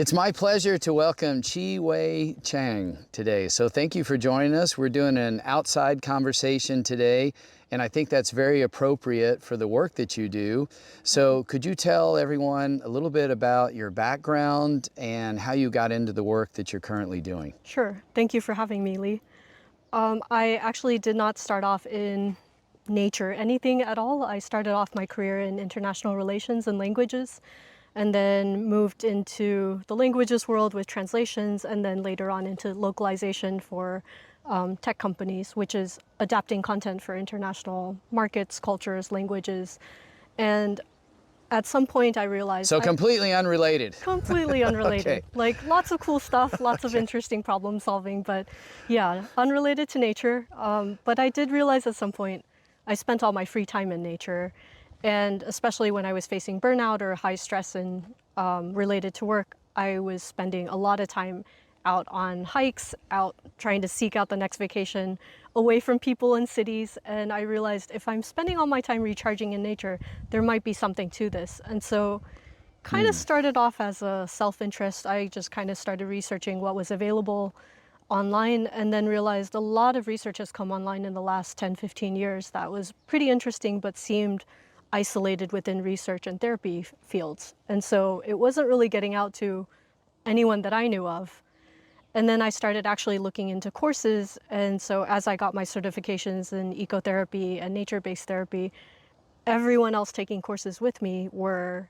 It's my pleasure to welcome Chi-Wei Chang today. So thank you for joining us. We're doing an outside conversation today, and I think that's very appropriate for the work that you do. So could you tell everyone a little bit about your background and how you got into the work that you're currently doing? Sure. Thank you for having me, Lee. I actually did not start off in nature anything at all. I started off my career in international relations and languages, and then moved into the languages world with translations, and then later on into localization for tech companies, which is adapting content for international markets, cultures, languages. And at some point I realized So completely unrelated. completely unrelated. Okay. Like lots of cool stuff, lots of interesting problem solving, but yeah, unrelated to nature. But I did realize at some point I spent all my free time in nature, and especially when I was facing burnout or high stress and related to work, I was spending a lot of time out on hikes, out trying to seek out the next vacation, away from people in cities. And I realized if I'm spending all my time recharging in nature, there might be something to this. And so kind of started off as a self-interest. I just kind of started researching what was available online, and then realized a lot of research has come online in the last 10, 15 years that was pretty interesting, but seemed isolated within research and therapy fields. And so it wasn't really getting out to anyone that I knew of. And then I started actually looking into courses. And so as I got my certifications in ecotherapy and nature-based therapy, everyone else taking courses with me were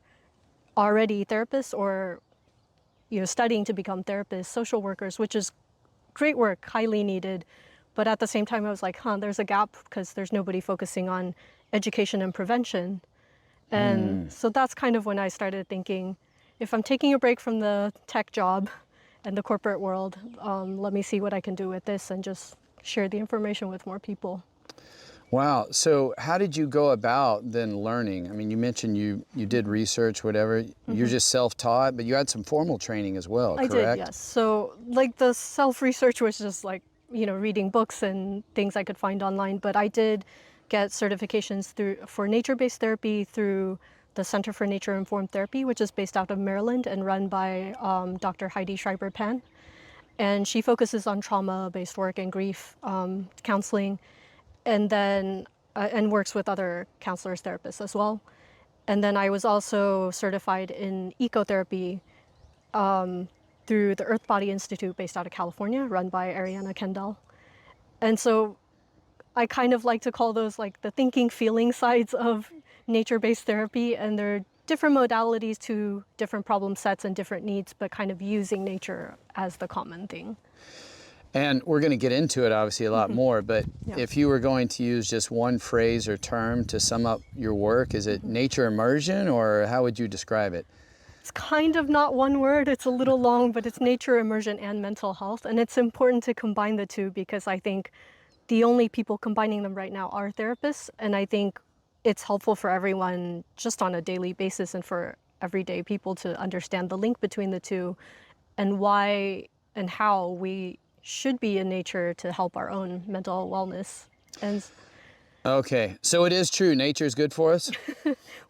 already therapists or studying to become therapists, social workers, which is great work, highly needed. But at the same time, I was like, there's a gap because there's nobody focusing on education and prevention. And so that's kind of when I started thinking, if I'm taking a break from the tech job and the corporate world, let me see what I can do with this and just share the information with more people. Wow. So how did you go about then learning? I mean, you mentioned you did research, whatever. You're just self-taught, but you had some formal training as well, I correct? did, yes. So like the self-research was just like, reading books and things I could find online. But I did get certifications for nature-based therapy through the Center for Nature-Informed Therapy, which is based out of Maryland and run by Dr. Heidi Schreiber-Pan. And she focuses on trauma-based work and grief counseling, and then and works with other counselors, therapists as well. And then I was also certified in ecotherapy through the Earth Body Institute based out of California, run by Ariana Kendall. And so I kind of like to call those like the thinking, feeling sides of nature-based therapy, and they're different modalities to different problem sets and different needs, but kind of using nature as the common thing. And we're going to get into it obviously a lot more, but Yeah. if you were going to use just one phrase or term to sum up your work, is it nature immersion, or how would you describe it? It's kind of not one word, it's a little long, but it's nature immersion and mental health. And it's important to combine the two because I think the only people combining them right now are therapists. And I think it's helpful for everyone just on a daily basis and for everyday people to understand the link between the two and why and how we should be in nature to help our own mental wellness. And Okay, so it is true, nature is good for us?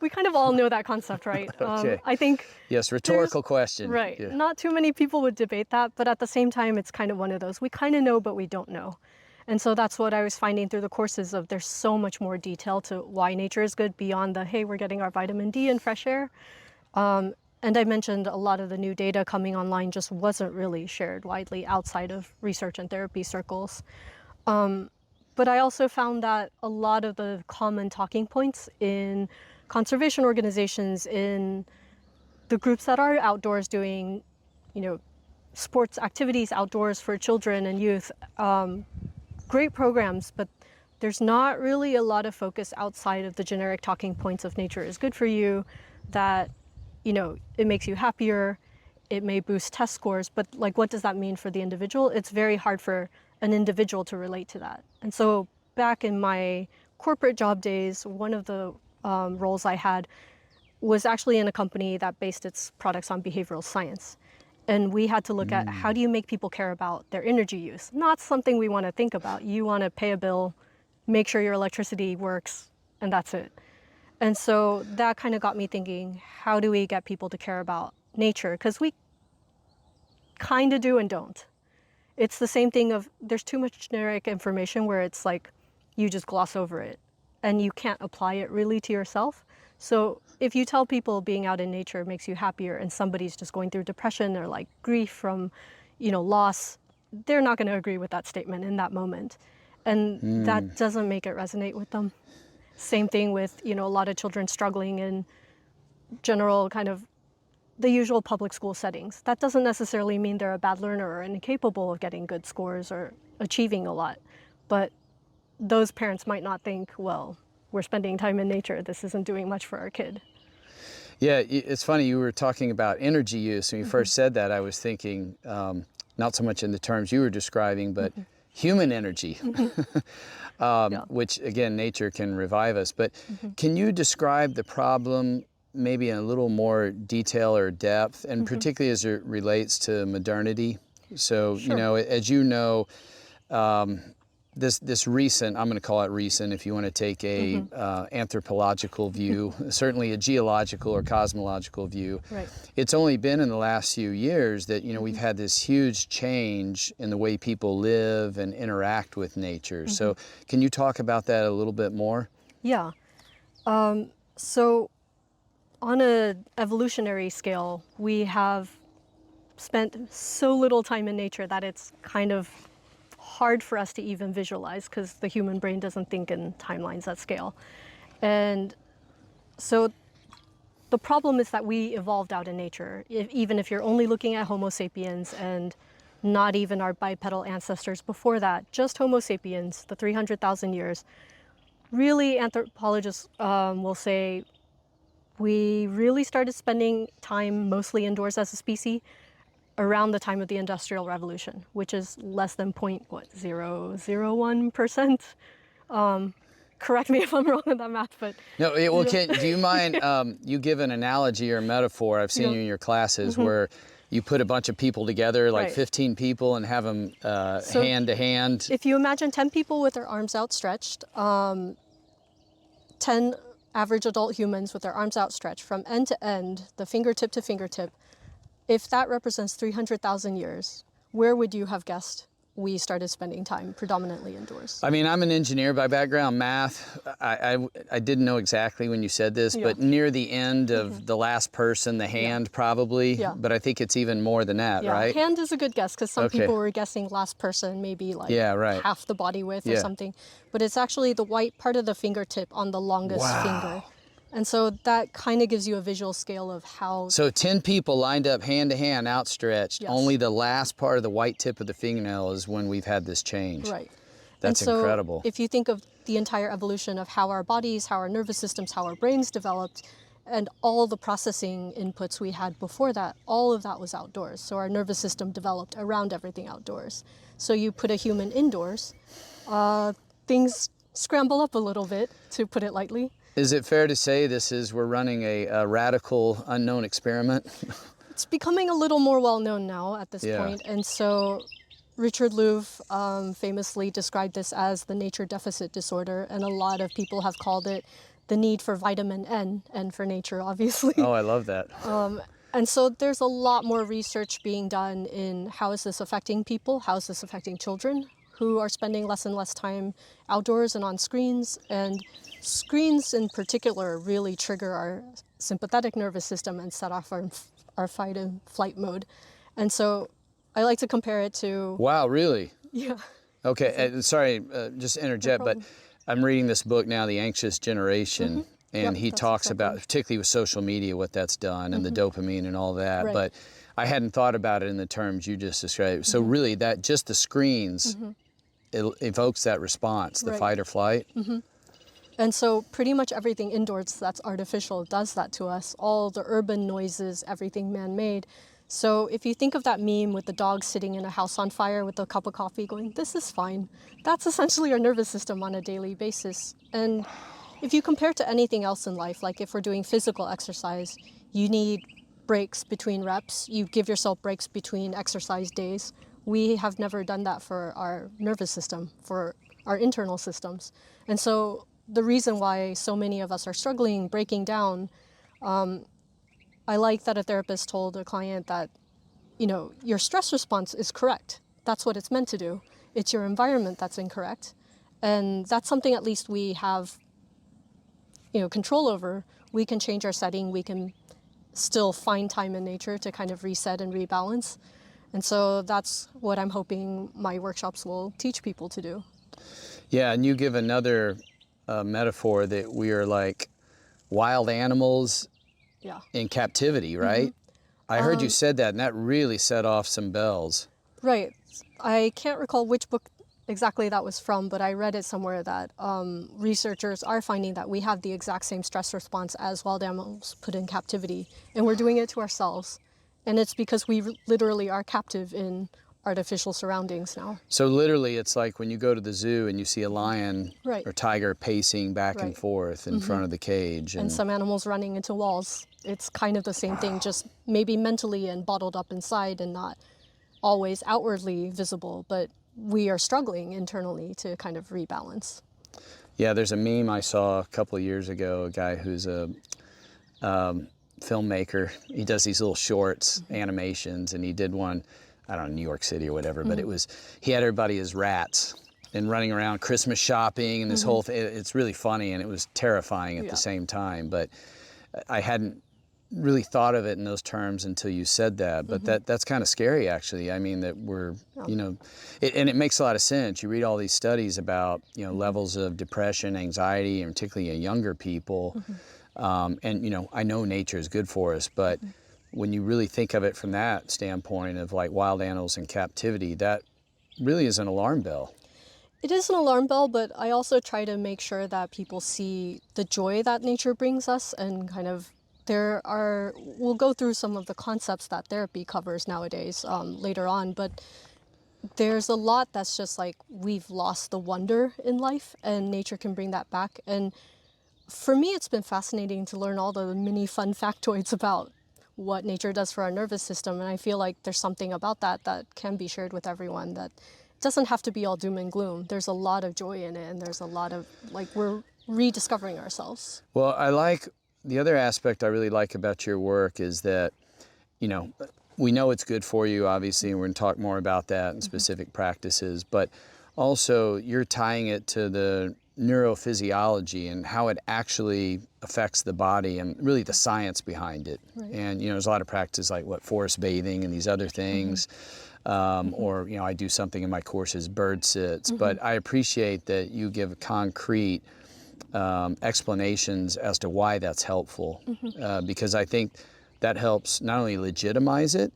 we kind of all know that concept, right? Okay. I think Yes, rhetorical question. right. Yeah. Not too many people would debate that, but at the same time, it's kind of one of those. We kind of know, but we don't know. And so that's what I was finding through the courses of there's so much more detail to why nature is good beyond the, hey, we're getting our vitamin D and fresh air. And I mentioned a lot of the new data coming online just wasn't really shared widely outside of research and therapy circles. But I also found that a lot of the common talking points in conservation organizations, in the groups that are outdoors doing, sports activities outdoors for children and youth, great programs, but there's not really a lot of focus outside of the generic talking points of nature is good for you, that, it makes you happier, it may boost test scores, but like, what does that mean for the individual? It's very hard for an individual to relate to that. And so back in my corporate job days, one of the roles I had was actually in a company that based its products on behavioral science. And we had to look at how do you make people care about their energy use? Not something we want to think about. You want to pay a bill, make sure your electricity works, and that's it. And so that kind of got me thinking, how do we get people to care about nature? Because we kind of do and don't. It's the same thing of there's too much generic information where it's like you just gloss over it and you can't apply it really to yourself. So if you tell people being out in nature makes you happier and somebody's just going through depression or like grief from, loss, they're not going to agree with that statement in that moment. And that doesn't make it resonate with them. Same thing with, a lot of children struggling in general kind of the usual public school settings. That doesn't necessarily mean they're a bad learner or incapable of getting good scores or achieving a lot. But those parents might not think, well, we're spending time in nature. This isn't doing much for our kid. Yeah, it's funny, you were talking about energy use. When you first said that, I was thinking, not so much in the terms you were describing, but human energy, which again, nature can revive us. But can you describe the problem maybe in a little more detail or depth, and particularly as it relates to modernity? So, Sure. as you know, this recent, I'm going to call it recent, if you want to take a anthropological view, certainly a geological or cosmological view. Right. It's only been in the last few years that, we've had this huge change in the way people live and interact with nature. So can you talk about that a little bit more? Yeah. So on an evolutionary scale, we have spent so little time in nature that it's kind of hard for us to even visualize because the human brain doesn't think in timelines at scale. And so the problem is that we evolved out in nature. Even if you're only looking at Homo sapiens and not even our bipedal ancestors before that, just Homo sapiens, the 300,000 years, really anthropologists will say we really started spending time mostly indoors as a species around the time of the Industrial Revolution, which is less than 0.001%. Correct me if I'm wrong on that math, but No, well, do you mind, you give an analogy or metaphor, I've seen you in your classes, where you put a bunch of people together, like Right. 15 people, and have them So hand to hand. if you imagine 10 people with their arms outstretched, 10 average adult humans with their arms outstretched from end to end, the fingertip to fingertip, if that represents 300,000 years, where would you have guessed we started spending time predominantly indoors? I mean, I'm an engineer by background, math. I didn't know exactly when you said this, but near the end of the last person, the hand probably, but I think it's even more than that, right? Hand is a good guess because some Okay. people were guessing last person, maybe like Right. half the body width or something. But it's actually the white part of the fingertip on the longest finger. And so that kind of gives you a visual scale of how... So 10 people lined up hand to hand, outstretched. Yes. Only the last part of the white tip of the fingernail is when we've had this change. Right. That's and so incredible. If you think of the entire evolution of how our bodies, how our nervous systems, how our brains developed, and all the processing inputs we had before that, all of that was outdoors. So our nervous system developed around everything outdoors. So you put a human indoors, things scramble up a little bit, to put it lightly. Is it fair to say we're running a radical unknown experiment? It's becoming a little more well-known now at this point. And so Richard Louv famously described this as the nature deficit disorder, and a lot of people have called it the need for vitamin N for nature, obviously. Oh, I love that. And so there's a lot more research being done in how is this affecting people, how is this affecting children who are spending less and less time outdoors and on screens. And screens in particular really trigger our sympathetic nervous system and set off our fight and flight mode. And so I like to compare it to... Wow, really? Yeah. Okay, sorry, just interject, but I'm reading this book now, The Anxious Generation, and he talks about, particularly with social media, what that's done and the dopamine and all that. Right. But I hadn't thought about it in the terms you just described. So really, that just the screens it evokes that response, the fight or flight. And so pretty much everything indoors that's artificial does that to us. All the urban noises, everything man-made. So if you think of that meme with the dog sitting in a house on fire with a cup of coffee going, this is fine. That's essentially our nervous system on a daily basis. And if you compare to anything else in life, like if we're doing physical exercise, you need breaks between reps. You give yourself breaks between exercise days. We have never done that for our nervous system, for our internal systems. And so the reason why so many of us are struggling, breaking down, I like that a therapist told a client that your stress response is correct. That's what it's meant to do. It's your environment that's incorrect. And that's something at least we have, control over. We can change our setting. We can still find time in nature to kind of reset and rebalance. And so that's what I'm hoping my workshops will teach people to do. Yeah, and you give another metaphor that we are like wild animals Yeah. in captivity, right? I heard you said that, and that really set off some bells. Right. I can't recall which book exactly that was from, but I read it somewhere that researchers are finding that we have the exact same stress response as wild animals put in captivity, and we're doing it to ourselves. And it's because we literally are captive in artificial surroundings now. So literally, it's like when you go to the zoo and you see a lion Right. or tiger pacing back and Right. forth in front of the cage. And some animals running into walls. It's kind of the same thing, just maybe mentally and bottled up inside and not always outwardly visible, but we are struggling internally to kind of rebalance. Yeah, there's a meme I saw a couple of years ago, a guy who's a filmmaker. He does these little shorts, animations, and he did one, I don't know, New York City or whatever, but he had everybody as rats and running around Christmas shopping and this whole thing. It's really funny, and it was terrifying at the same time, but I hadn't really thought of it in those terms until you said that, but that's kind of scary, actually. I mean, that we're, and it makes a lot of sense. You read all these studies about, levels of depression, anxiety, and particularly in younger people. And, I know nature is good for us, but when you really think of it from that standpoint of like wild animals in captivity, that really is an alarm bell. It is an alarm bell, but I also try to make sure that people see the joy that nature brings us, and kind of we'll go through some of the concepts that therapy covers nowadays later on, but there's a lot that's just like we've lost the wonder in life, and nature can bring that back. And for me, it's been fascinating to learn all the mini fun factoids about what nature does for our nervous system, and I feel like there's something about that can be shared with everyone, that it doesn't have to be all doom and gloom. There's a lot of joy in it, and there's a lot of, we're rediscovering ourselves. Well, the other aspect I really like about your work is that, we know it's good for you, obviously, and we're going to talk more about that in specific practices, but also you're tying it to the neurophysiology and how it actually affects the body and really the science behind it. Right. And, there's a lot of practices like forest bathing and these other things. Or, I do something in my courses, bird sits, but I appreciate that you give concrete explanations as to why that's helpful, because I think that helps not only legitimize it,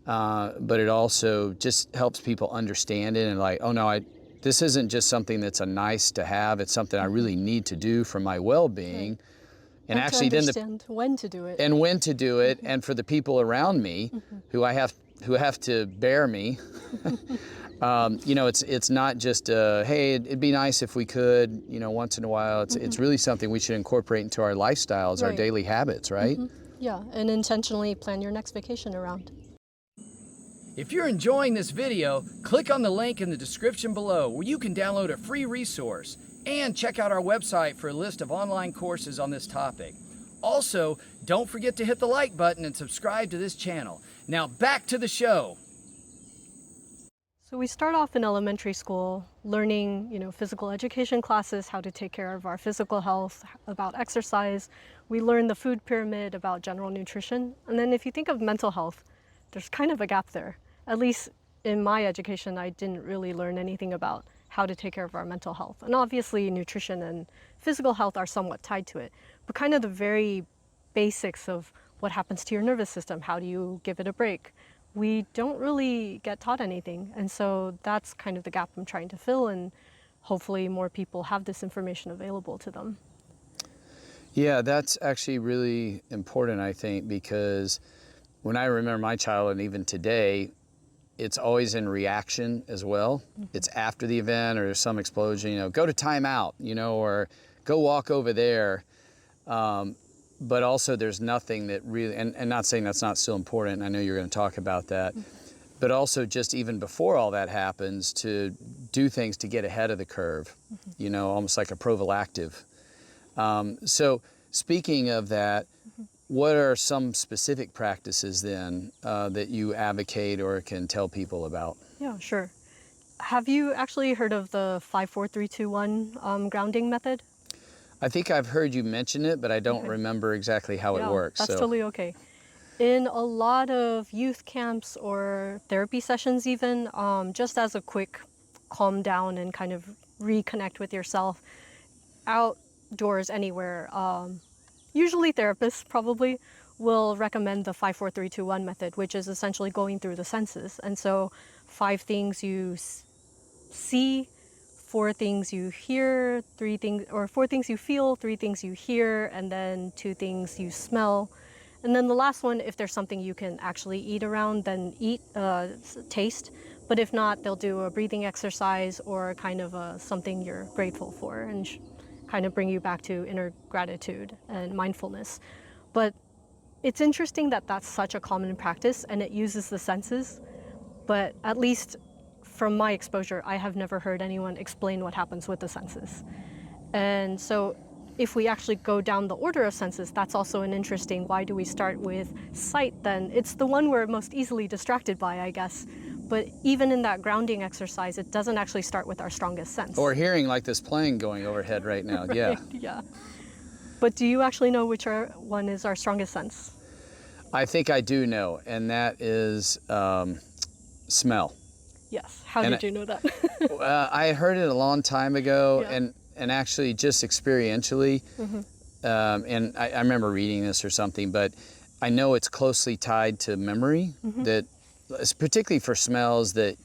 but it also just helps people understand it and like, oh no, this isn't just something that's a nice to have, it's something I really need to do for my well-being. Right. And actually to understand when to do it. And when to do it, and for the people around me who have to bear me, it's not just, hey, it'd be nice if we could, once in a while. It's really something we should incorporate into our lifestyles, our daily habits, right? Yeah, and intentionally plan your next vacation around. If you're enjoying this video, click on the link in the description below where you can download a free resource and check out our website for a list of online courses on this topic. Also, don't forget to hit the like button and subscribe to this channel. Now back to the show. So we start off in elementary school learning, physical education classes, how to take care of our physical health, about exercise. We learn the food pyramid, about general nutrition. And then if you think of mental health, there's kind of a gap there. At least in my education, I didn't really learn anything about how to take care of our mental health. And obviously nutrition and physical health are somewhat tied to it, but kind of the very basics of what happens to your nervous system, how do you give it a break? We don't really get taught anything. And so that's kind of the gap I'm trying to fill, and hopefully more people have this information available to them. Yeah, that's actually really important, I think, because when I remember my childhood, and even today, it's always in reaction as well. It's after the event or there's some explosion, go to timeout, or go walk over there. But also there's nothing that really, and not saying that's not still important, I know you're going to talk about that, but also just even before all that happens, to do things to get ahead of the curve, almost like a prophylactic. So speaking of that, what are some specific practices then that you advocate or can tell people about? Yeah, sure. Have you actually heard of the 5, 4, 3, 2, 1 grounding method? I think I've heard you mention it, but I don't Okay. remember exactly how it Yeah, works. that's So, totally okay. In a lot of youth camps or therapy sessions, even, just as a quick calm down and kind of reconnect with yourself, outdoors, anywhere, usually therapists probably will recommend the 5, 4, 3, 2, 1 method, which is essentially going through the senses. And so, 5 things you see, 4 things you hear, 3 things, or 4 things you feel, 3 things you hear, and then 2 things you smell. And then the last one, if there's something you can actually eat around, then taste. But if not, they'll do a breathing exercise or kind of something you're grateful for, and kind of bring you back to inner gratitude and mindfulness. But it's interesting that that's such a common practice and it uses the senses. But at least from my exposure, I have never heard anyone explain what happens with the senses. And so if we actually go down the order of senses, that's also an interesting, why do we start with sight then? It's the one we're most easily distracted by, I guess. But even in that grounding exercise, it doesn't actually start with our strongest sense. or hearing like this plane going overhead right now. Right, Yeah. yeah. But do you actually know which one is our strongest sense? I think I do know, and that is smell. Yes. How And did you know that? I heard it a long time ago, Yeah. and actually just experientially, and I remember reading this or something, but I know it's closely tied to memory, that particularly for smells that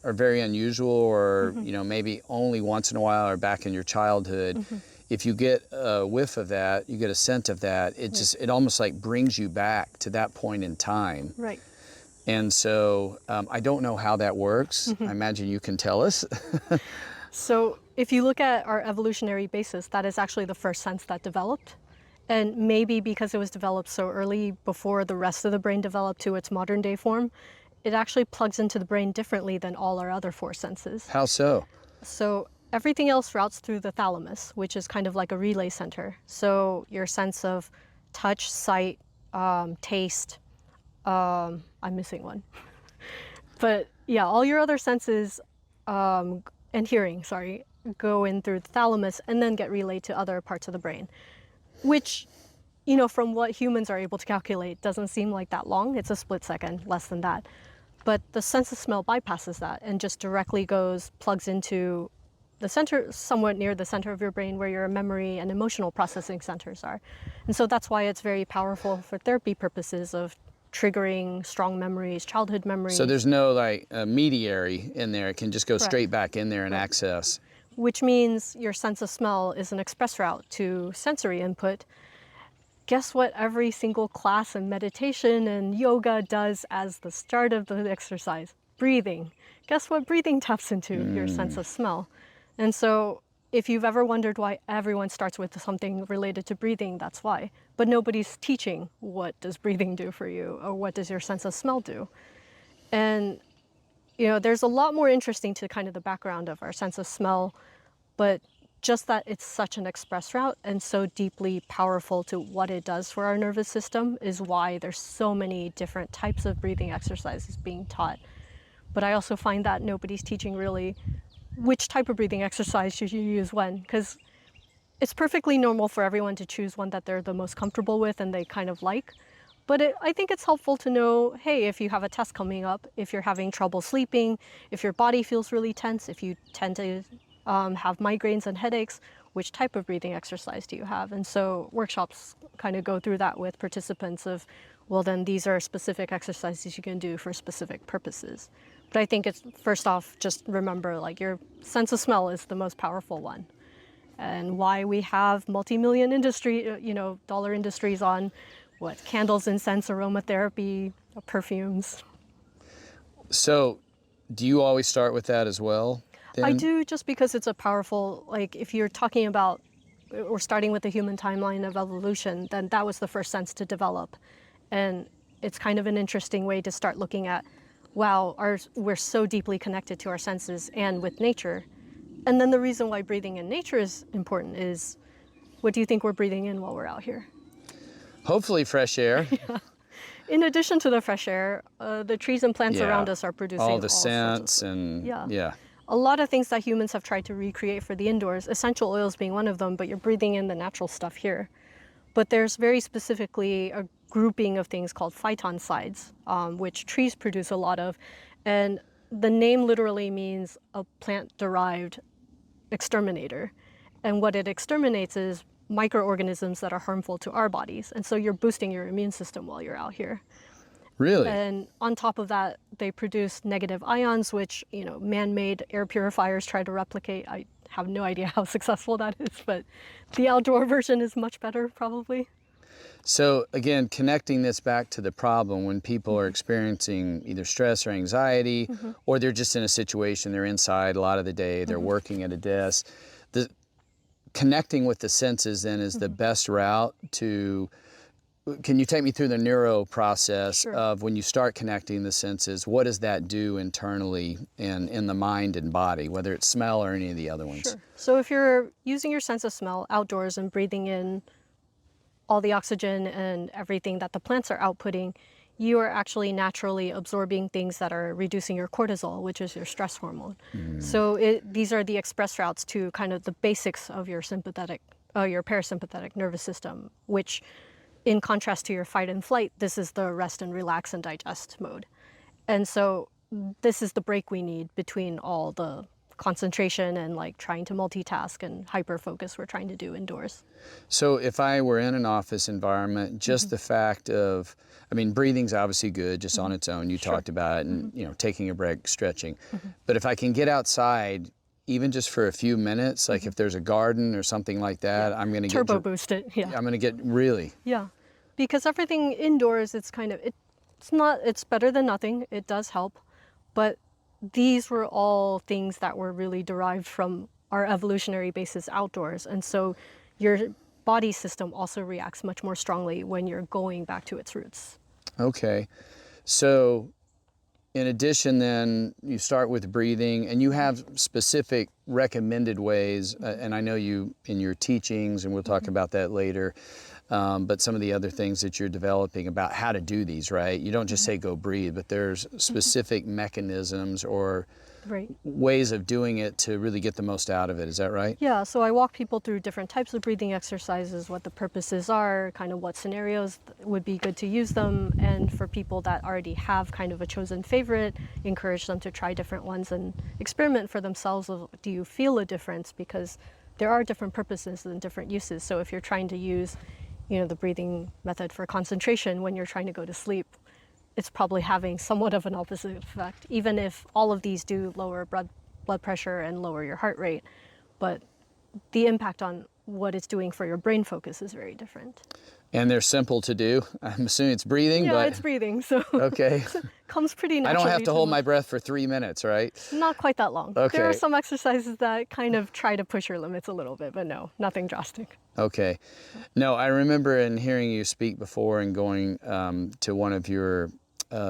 are very unusual or maybe only once in a while or back in your childhood. If you get a whiff of that, you get a scent of that, it almost like brings you back to that point in time. Right. And so I don't know how that works. I imagine you can tell us. So if you look at our evolutionary basis, that is actually the first sense that developed. And maybe because it was developed so early before the rest of the brain developed to its modern day form, it actually plugs into the brain differently than all our other 4 senses. How so? So everything else routes through the thalamus, which is kind of like a relay center. So your sense of touch, sight, taste, I'm missing one. But yeah, all your other senses and hearing, sorry, go in through the thalamus and then get relayed to other parts of the brain, which, from what humans are able to calculate, doesn't seem like that long. It's a split second, less than that. But the sense of smell bypasses that and just directly plugs into the center, somewhat near the center of your brain where your memory and emotional processing centers are. And so that's why it's very powerful for therapy purposes of triggering strong memories, childhood memories. So there's no like mediary in there. It can just go Correct. straight back in there and access. Which means your sense of smell is an express route to sensory input. Guess what every single class in meditation and yoga does as the start of the exercise? Breathing. Guess what breathing taps into? Your sense of smell. And so if you've ever wondered why everyone starts with something related to breathing, that's why. But nobody's teaching what does breathing do for you or what does your sense of smell do. And there's a lot more interesting to kind of the background of our sense of smell, but just that it's such an express route and so deeply powerful to what it does for our nervous system is why there's so many different types of breathing exercises being taught. But I also find that nobody's teaching really which type of breathing exercise should you use when, because it's perfectly normal for everyone to choose one that they're the most comfortable with and they kind of like. But I think it's helpful to know, hey, if you have a test coming up, if you're having trouble sleeping, if your body feels really tense, if you tend to have migraines and headaches, which type of breathing exercise do you have? And so workshops kind of go through that with participants of, well, then these are specific exercises you can do for specific purposes. But I think it's, first off, just remember, like, your sense of smell is the most powerful one. And why we have multi-million dollar industries on candles, incense, aromatherapy, perfumes. So do you always start with that as well? Then? I do, just because it's a powerful, if you're talking about, or starting with the human timeline of evolution, then that was the first sense to develop. And it's kind of an interesting way to start looking at, wow, we're so deeply connected to our senses and with nature. And then the reason why breathing in nature is important is, what do you think we're breathing in while we're out here? Hopefully fresh air. In addition to the fresh air, the trees and plants Yeah. around us are producing All the sorts of scents stuff. and Yeah. yeah. A lot of things that humans have tried to recreate for the indoors, essential oils being one of them, but you're breathing in the natural stuff here. But there's very specifically a grouping of things called phytoncides, which trees produce a lot of. And the name literally means a plant-derived exterminator. And what it exterminates is microorganisms that are harmful to our bodies. And so you're boosting your immune system while you're out here. Really? And on top of that, they produce negative ions, which, man-made air purifiers try to replicate. I have no idea how successful that is, but the outdoor version is much better, probably. So again, connecting this back to the problem when people are experiencing either stress or anxiety, or they're just in a situation, they're inside a lot of the day, they're working at a desk. Connecting with the senses then is the best route to. Can you take me through the neuro process Sure. of when you start connecting the senses? What does that do internally and in the mind and body, whether it's smell or any of the other ones? Sure. So if you're using your sense of smell outdoors and breathing in all the oxygen and everything that the plants are outputting, you are actually naturally absorbing things that are reducing your cortisol, which is your stress hormone. So these are the express routes to kind of the basics of your your parasympathetic nervous system, which in contrast to your fight and flight, this is the rest and relax and digest mode. And so this is the break we need between all the concentration and like trying to multitask and hyper focus we're trying to do indoors. So if I were in an office environment, just the fact of, I mean, breathing's obviously good just on its own. You talked about it and, taking a break, stretching. But if I can get outside, even just for a few minutes, like if there's a garden or something like that, I'm going to Turbo boost it, yeah. I'm going to get really. Yeah, because everything indoors, it's kind of, it's better than nothing. It does help. But these were all things that were really derived from our evolutionary basis outdoors. And so your body system also reacts much more strongly when you're going back to its roots. Okay. So in addition, then you start with breathing and you have specific recommended ways. And I know you in your teachings, and we'll talk about that later. But some of the other things that you're developing about how to do these, right? You don't just say go breathe, but there's specific mechanisms or Right. ways of doing it to really get the most out of it. Is that right? Yeah, so I walk people through different types of breathing exercises, what the purposes are, kind of what scenarios would be good to use them, and for people that already have kind of a chosen favorite, encourage them to try different ones and experiment for themselves of, do you feel a difference? Because there are different purposes and different uses. So if you're trying to use, the breathing method for concentration when you're trying to go to sleep, it's probably having somewhat of an opposite effect, even if all of these do lower blood pressure and lower your heart rate. But the impact on what it's doing for your brain focus is very different. And they're simple to do. I'm assuming it's breathing, Yeah, but it's breathing, so okay. comes pretty I naturally. don't have to hold my most. breath for 3 minutes, right? Not quite that long. Okay. There are some exercises that kind of try to push your limits a little bit, but no, nothing drastic. Okay. No, I remember in hearing you speak before and going to one of your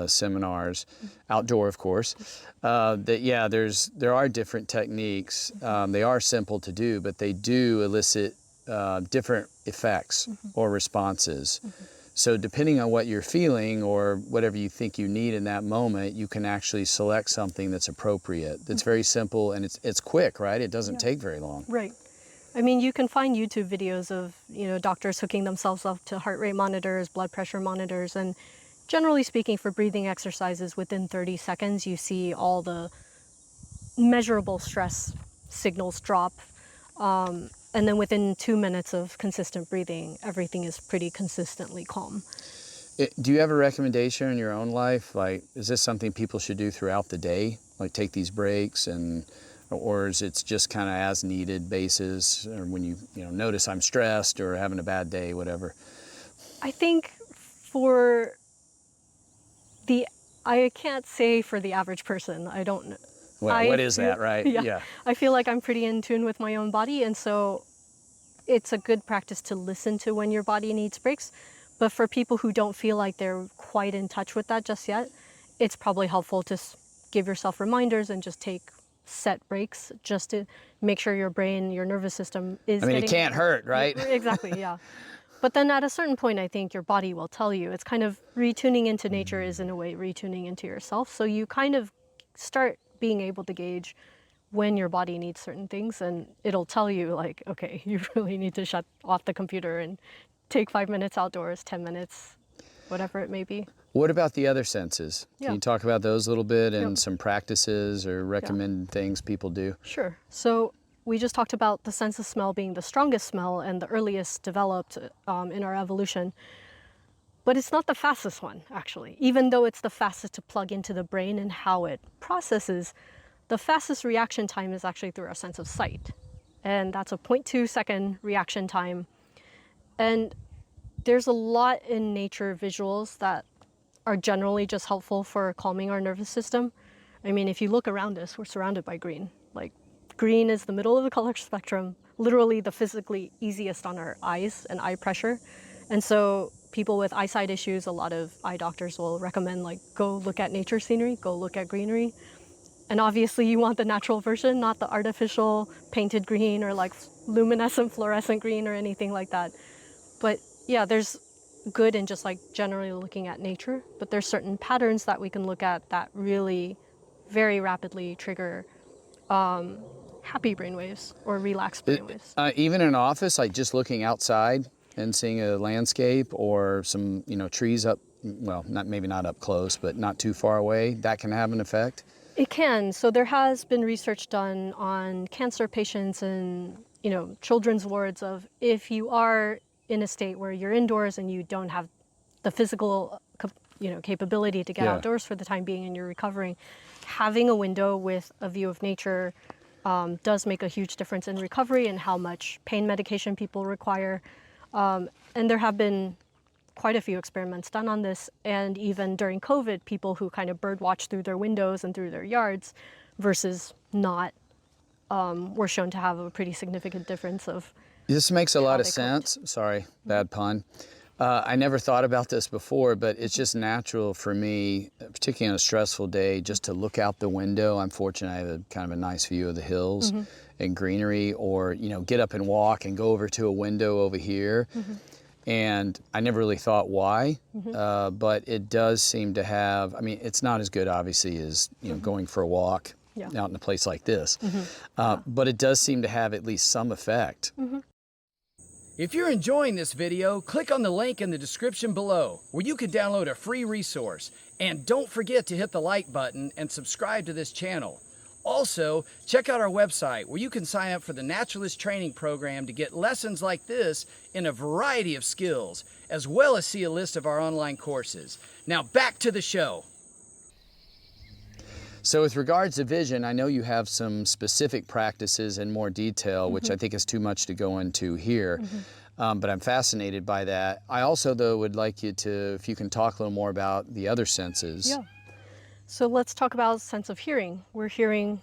seminars, outdoor, of course, there are different techniques. They are simple to do, but they do elicit different effects or responses. So depending on what you're feeling or whatever you think you need in that moment, you can actually select something that's appropriate, that's very simple, and it's quick, right? It doesn't take very long. Right. I mean, you can find YouTube videos of, doctors hooking themselves up to heart rate monitors, blood pressure monitors, and generally speaking, for breathing exercises, within 30 seconds, you see all the measurable stress signals drop. And then within 2 minutes of consistent breathing, everything is pretty consistently calm. Do you have a recommendation in your own life? Like, is this something people should do throughout the day? Like take these breaks or is it just kind of as needed basis, or when you notice I'm stressed or having a bad day, whatever? I think I can't say for the average person. I don't know. Well, what is that, right? Yeah. I feel like I'm pretty in tune with my own body, and so it's a good practice to listen to when your body needs breaks. But for people who don't feel like they're quite in touch with that just yet, it's probably helpful to give yourself reminders and just take set breaks just to make sure your brain, your nervous system is it can't hurt, right? Exactly, yeah. But then at a certain point, I think your body will tell you. It's kind of retuning into nature is in a way retuning into yourself. So you kind of start being able to gauge when your body needs certain things, and it'll tell you like, okay, you really need to shut off the computer and take 5 minutes outdoors, 10 minutes, whatever it may be. What about the other senses? Can Yeah. you talk about those a little bit and Yep. some practices or recommend things people do? Sure. So we just talked about the sense of smell being the strongest smell and the earliest developed in our evolution. But it's not the fastest one, actually. Even though it's the fastest to plug into the brain and how it processes, the fastest reaction time is actually through our sense of sight. And that's a 0.2-second reaction time. And there's a lot in nature visuals that are generally just helpful for calming our nervous system. I mean, if you look around us, we're surrounded by green. Like, green is the middle of the color spectrum, literally the physically easiest on our eyes and eye pressure. And so people with eyesight issues, a lot of eye doctors will recommend, like, go look at nature scenery, go look at greenery. And obviously you want the natural version, not the artificial painted green or like luminescent fluorescent green or anything like that. But yeah, there's good in just like generally looking at nature, but there's certain patterns that we can look at that really very rapidly trigger happy brainwaves or relaxed brainwaves. Even in an office, like just looking outside and seeing a landscape or some, trees up, well, maybe not up close, but not too far away, that can have an effect? It can. So there has been research done on cancer patients and, children's wards of if you are in a state where you're indoors and you don't have the physical, capability to get Yeah. outdoors for the time being and you're recovering, having a window with a view of nature does make a huge difference in recovery and how much pain medication people require. And there have been quite a few experiments done on this, and even during COVID, people who kind of bird watch through their windows and through their yards versus not were shown to have a pretty significant difference of This makes a lot of they coped. sense. Sorry, bad pun. I never thought about this before, but it's just natural for me, particularly on a stressful day, just to look out the window. I'm fortunate I have a kind of a nice view of the hills and greenery, or get up and walk and go over to a window over here. And I never really thought why, but it does seem to have, I mean, it's not as good obviously as going for a walk out in a place like this, but it does seem to have at least some effect. If you're enjoying this video, click on the link in the description below where you can download a free resource. And don't forget to hit the like button and subscribe to this channel. Also, check out our website where you can sign up for the Naturalist Training Program to get lessons like this in a variety of skills, as well as see a list of our online courses. Now back to the show. So with regards to vision, I know you have some specific practices in more detail, which I think is too much to go into here, but I'm fascinated by that. I also, though, would like you to, if you can talk a little more about the other senses. Yeah. So let's talk about sense of hearing. We're hearing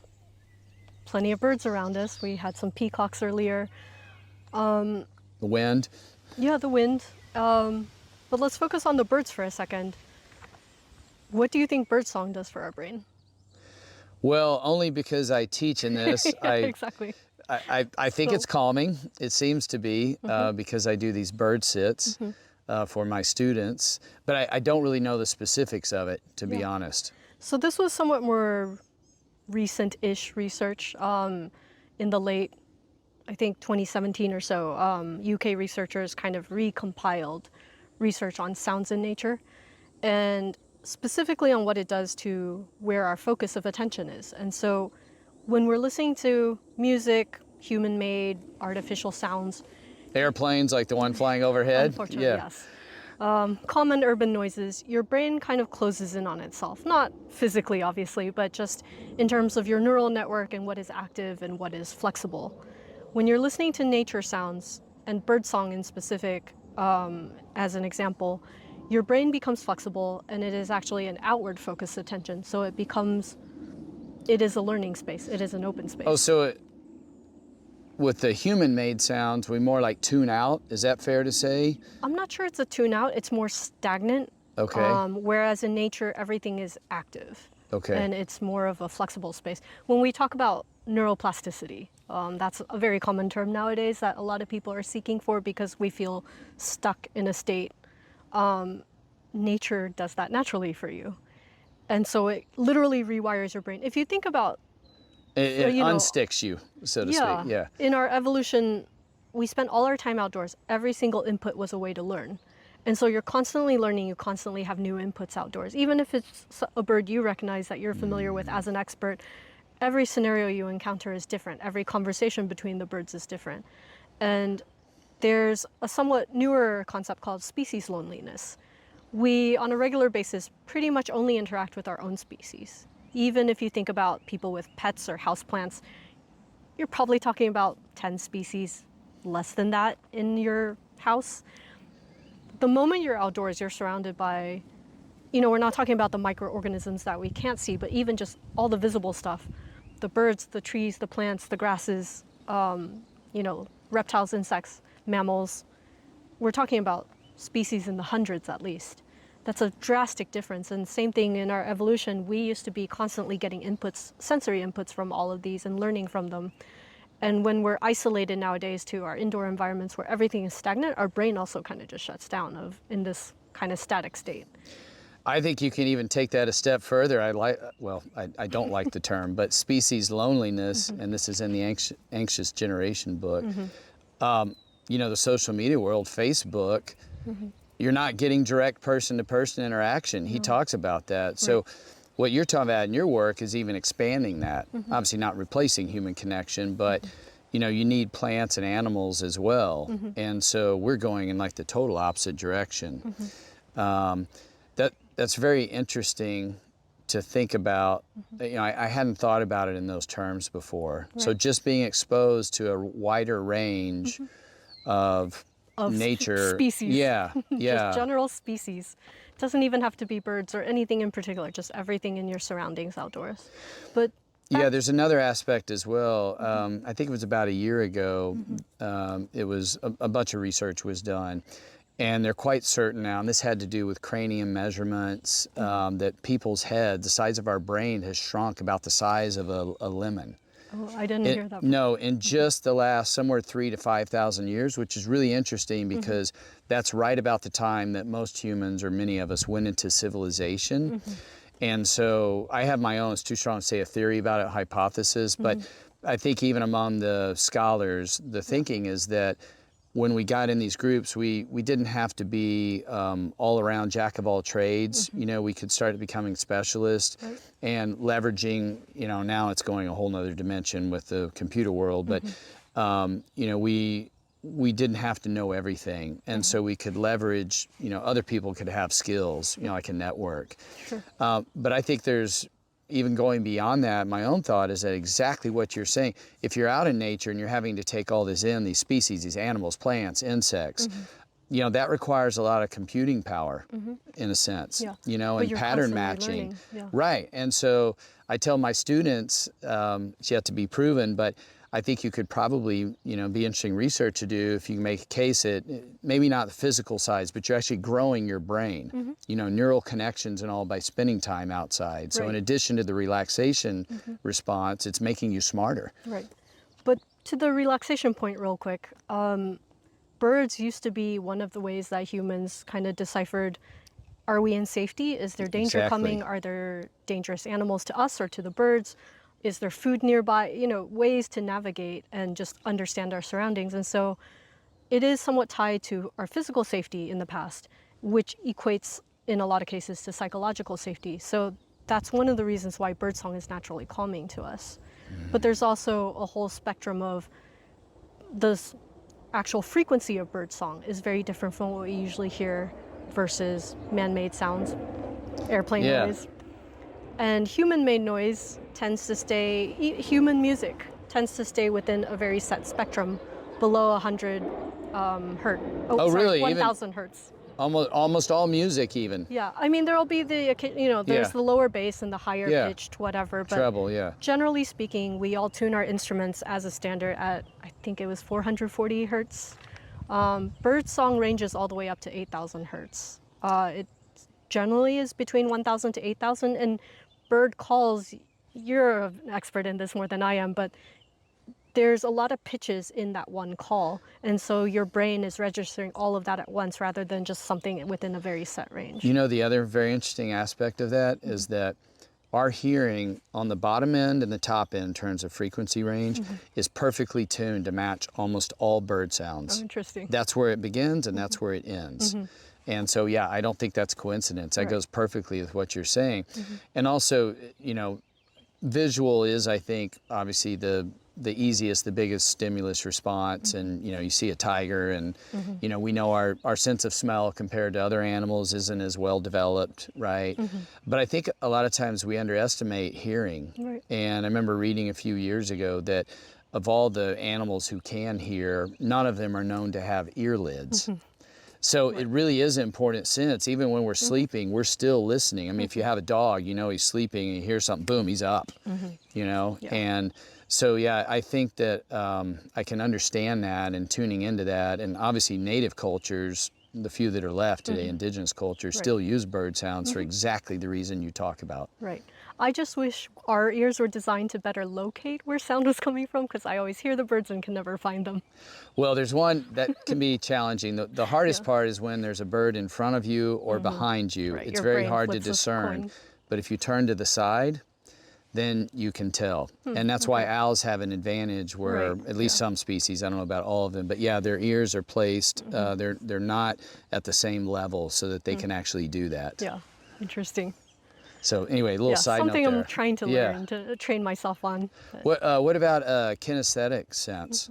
plenty of birds around us. We had some peacocks earlier. The wind. Yeah, the wind. But let's focus on the birds for a second. What do you think birdsong does for our brain? Well, only because I teach in this, Yeah, exactly. I think it's calming. It seems to be because I do these bird sits for my students, but I don't really know the specifics of it, to be honest. So this was somewhat more recent-ish research in the late, I think 2017 or so. UK researchers kind of recompiled research on sounds in nature and specifically on what it does to where our focus of attention is. And so when we're listening to music, human-made, artificial sounds. Airplanes like the one flying overhead? Unfortunately, yes. Common urban noises, your brain kind of closes in on itself. Not physically, obviously, but just in terms of your neural network and what is active and what is flexible. When you're listening to nature sounds, and birdsong in specific, as an example, your brain becomes flexible and it is actually an outward focused attention. So it is a learning space. It is an open space. Oh, so with the human-made sounds, we more like tune out. Is that fair to say? I'm not sure it's a tune out. It's more stagnant. Okay. Whereas in nature, everything is active. Okay. And it's more of a flexible space. When we talk about neuroplasticity, that's a very common term nowadays that a lot of people are seeking for because we feel stuck in a state. Nature does that naturally for you. And so it literally rewires your brain. If you think about, It you know, unsticks you, so to speak. yeah, Yeah. in our evolution, we spent all our time outdoors. Every single input was a way to learn. And so you're constantly learning, you constantly have new inputs outdoors. Even if it's a bird you recognize that you're familiar with as an expert, every scenario you encounter is different. Every conversation between the birds is different. And there's a somewhat newer concept called species loneliness. We, on a regular basis, pretty much only interact with our own species. Even if you think about people with pets or houseplants, you're probably talking about 10 species, less than that in your house. The moment you're outdoors, you're surrounded by, we're not talking about the microorganisms that we can't see, but even just all the visible stuff, the birds, the trees, the plants, the grasses, reptiles, insects, mammals. We're talking about species in the hundreds at least. That's a drastic difference. And same thing in our evolution, we used to be constantly getting inputs, sensory inputs from all of these and learning from them. And when we're isolated nowadays to our indoor environments where everything is stagnant, our brain also kind of just shuts down in this kind of static state. I think you can even take that a step further. I don't like the term, but species loneliness, and this is in the Anxious Generation book. The social media world, Facebook, you're not getting direct person-to-person interaction. He talks about that. So what you're talking about in your work is even expanding that. Obviously not replacing human connection, but you need plants and animals as well. And so we're going in like the total opposite direction. That's very interesting to think about. I hadn't thought about it in those terms before. Right. So just being exposed to a wider range of nature. Species. Yeah, yeah. Just general species. It doesn't even have to be birds or anything in particular, just everything in your surroundings outdoors. But yeah, there's another aspect as well. I think it was about a year ago, it was a bunch of research was done. And they're quite certain now, and this had to do with cranium measurements, that people's heads, the size of our brain has shrunk about the size of a lemon. Oh, I didn't hear that. No, in just the last somewhere 3,000 to 5,000 years, which is really interesting because that's right about the time that most humans, or many of us, went into civilization. And so I have my own, it's too strong to say a theory about it, hypothesis, but I think even among the scholars, the thinking is that when we got in these groups, we didn't have to be all around jack of all trades. We could start becoming specialists and leveraging, now it's going a whole nother dimension with the computer world, but, we didn't have to know everything. And so we could leverage, other people could have skills, like a network. Sure. But I think there's, even going beyond that, my own thought is that exactly what you're saying. If you're out in nature and you're having to take all this in, these species, these animals, plants, insects, that requires a lot of computing power in a sense, and pattern matching. Right. And so I tell my students, it's yet to be proven, but I think you could probably, be interesting research to do if you can make a case that maybe not the physical size, but you're actually growing your brain, neural connections and all by spending time outside. So in addition to the relaxation response, it's making you smarter. Right. But to the relaxation point real quick, birds used to be one of the ways that humans kind of deciphered, are we in safety? Is there danger coming? Are there dangerous animals to us or to the birds? Is there food nearby? Ways to navigate and just understand our surroundings. And so it is somewhat tied to our physical safety in the past, which equates in a lot of cases to psychological safety. So that's one of the reasons why birdsong is naturally calming to us. But there's also a whole spectrum of the actual frequency of birdsong is very different from what we usually hear versus man-made sounds, airplane noise. And human-made noise tends to stay, human music tends to stay within a very set spectrum below 100 hertz. Really? 1,000 hertz. Almost all music even. Yeah, I mean, there'll be there's the lower bass and the higher pitched whatever. But treble, generally speaking, we all tune our instruments as a standard at, I think it was 440 hertz. Bird song ranges all the way up to 8,000 hertz. It generally is between 1,000 to 8,000, and bird calls, you're an expert in this more than I am, but there's a lot of pitches in that one call. And so your brain is registering all of that at once rather than just something within a very set range. You know, the other very interesting aspect of that is that our hearing on the bottom end and the top end in terms of frequency range is perfectly tuned to match almost all bird sounds. Oh, interesting. That's where it begins and that's where it ends. And so, yeah, I don't think that's coincidence. That goes perfectly with what you're saying. And also, you know, visual is, I think, obviously the easiest, the biggest stimulus response. And, you know, you see a tiger and, you know, we know our sense of smell compared to other animals isn't as well developed, right? But I think a lot of times we underestimate hearing. Right. And I remember reading a few years ago that of all the animals who can hear, none of them are known to have earlids. So it really is an important sense. Even when we're sleeping, we're still listening. I mean, if you have a dog, you know he's sleeping and you hear something, boom, he's up, you know? Yeah. And so, yeah, I think that I can understand that and tuning into that. And obviously native cultures, the few that are left today, indigenous cultures, still use bird sounds for exactly the reason you talk about. Right. I just wish our ears were designed to better locate where sound was coming from, because I always hear the birds and can never find them. Well, there's one that can be challenging. The hardest part is when there's a bird in front of you or behind you. Right. It's Your very brain hard to flips a discern. coin. But if you turn to the side, then you can tell. And that's why owls have an advantage where, Right, at least some species, I don't know about all of them, but yeah, their ears are placed, they're not at the same level so that they can actually do that. Yeah. Interesting. So anyway, a little Yeah. side note Something there. I'm trying to learn, to train myself on. But What about kinesthetic sense?